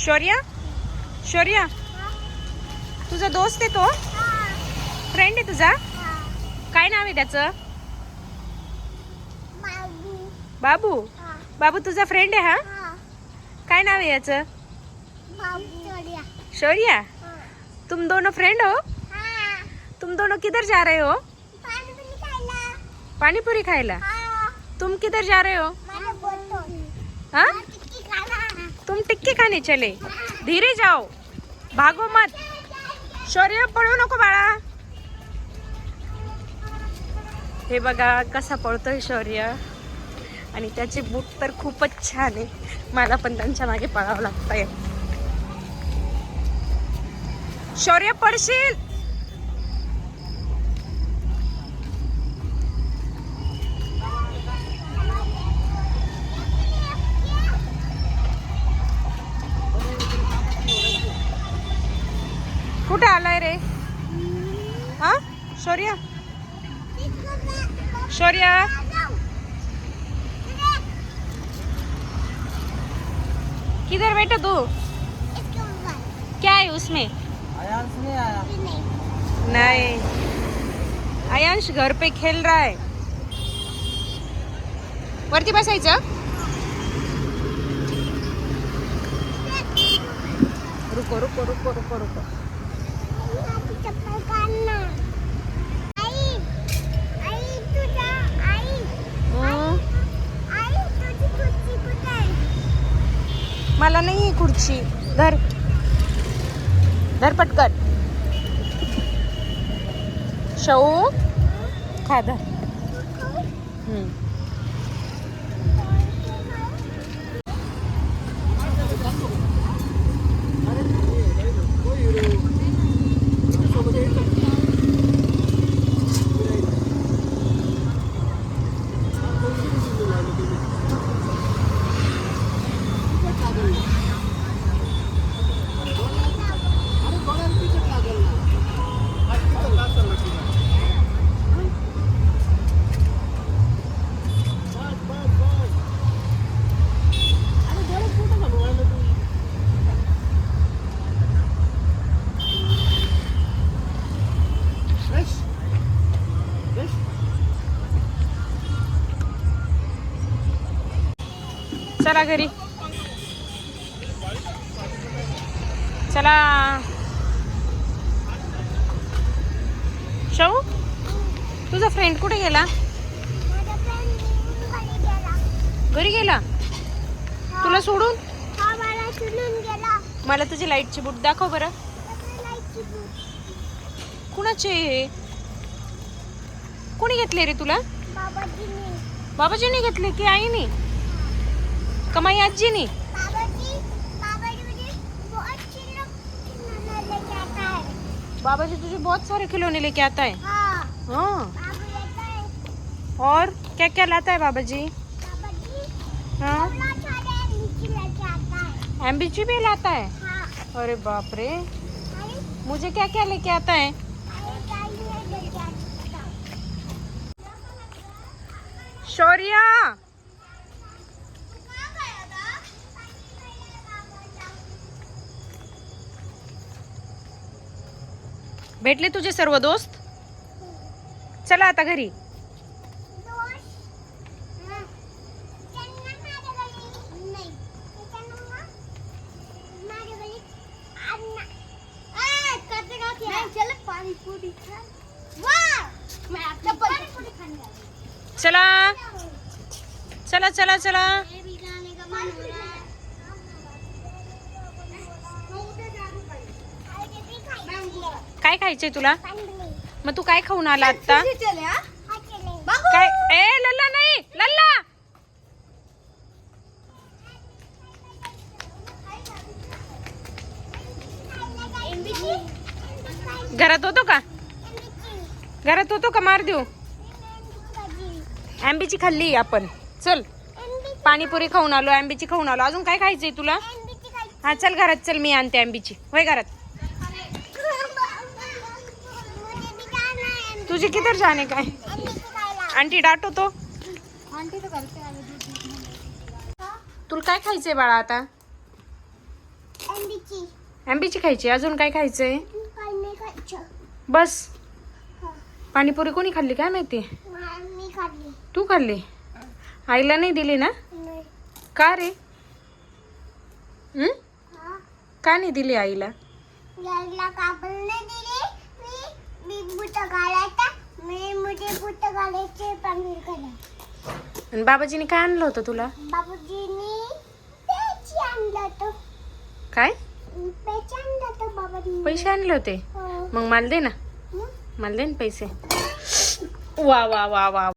शौर्य, शौर्य तुझा दोस्त आहे तो? फ्रेंड आहे तुझा? काय नाव आहे त्याचं? बाबू. बाबू तुझा फ्रेंड है? हाँ। काय नाव है याचं? शौर्य। तुम दोनों फ्रेंड हो? हाँ। तुम दोनों किधर जा रहे हो? पानी पूरी खाइला। हाँ। तुम किधर जा रहे हो? हाँ? तुम टिक्की खाने चले? हाँ। धीरे जाओ, भागो मत। शौर्य पळू नको बाळा। हे बघा कसा पळतोय शौर्य आणि त्याचे बूट तर खूपच छान आहे. मला पण त्यांच्या मागे पळावं लागतंय. शौर्य पडशील. कुठे आलाय रे? हा शौर्य, शौर्य किधर बैठा तू? क्या है उसमें? आयांश नहीं आया। नहीं, आयांश घर पे खेल रहा है. वरती बसायचं. रुको रुको रुको रुको रुको. मला नाही खुर्ची. धर धर पटकन. शौ खा धर. चला घरी. चला. शौ तुझा फ्रेंड कुठे गेला? घरी गेला तुला सोडून? मला तुझे लाईटचे बूट दाखव बरं. कुणाचे? कोणी घेतले रे तुला? बाबाजीने घेतले की आईने? कमाई आजीने? बाबाजी तुझे बहुत सारे खिलौने लेके आता है. हाँ. और क्या क्या लाता है बाबाजी? हाँ. एमबीजी भी लाता है. अरे बाप रे. मुझे क्या क्या लेके आता है? शौर्य भेटले तुझे सर्व दोस्त? चला आता घरी. चला चला चला चला. काय खायचंय तुला? मग तू काय खाऊन आला आता? काय? ए लल्ला नाही, लल्ला घरात होतो का? घरात होतो का? मार देऊ. आंबीची खाल्ली आपण. चल पाणीपुरी खाऊन आलो, आंबीची खाऊन आलो. अजून काय खायचंय तुला? हा चल घरात चल, मी आणते आंबीची. होय घरात. तुझे किधर जाने का है? आंटी डांटो तो. तुला काय खायचंय बाळा आता? आंब्याची खायची. अजून काय खायचंय? काय नाही खायचं. बस. हा. पाणीपुरी कोणी खाल्ली काय माहिती? मी खाल्ली. तू खाल्ली? आईला नाही दिली ना? नाही. का रे? हा. का नाही दिली आईला? यायला कापड नाही दिली. मी बुट घालायचा. मी बुट घालायचे पनीर खायला. आणि बाबाजीने काय आणलं होतं तुला? बाबूजीनी पेची आणलं होतं. काय पेची आणलं होतं बाबाजीनी. पैसे आणले होते? हो. मग मला दे ना. हं? मला दे ना पैसे. वा वा वा वा.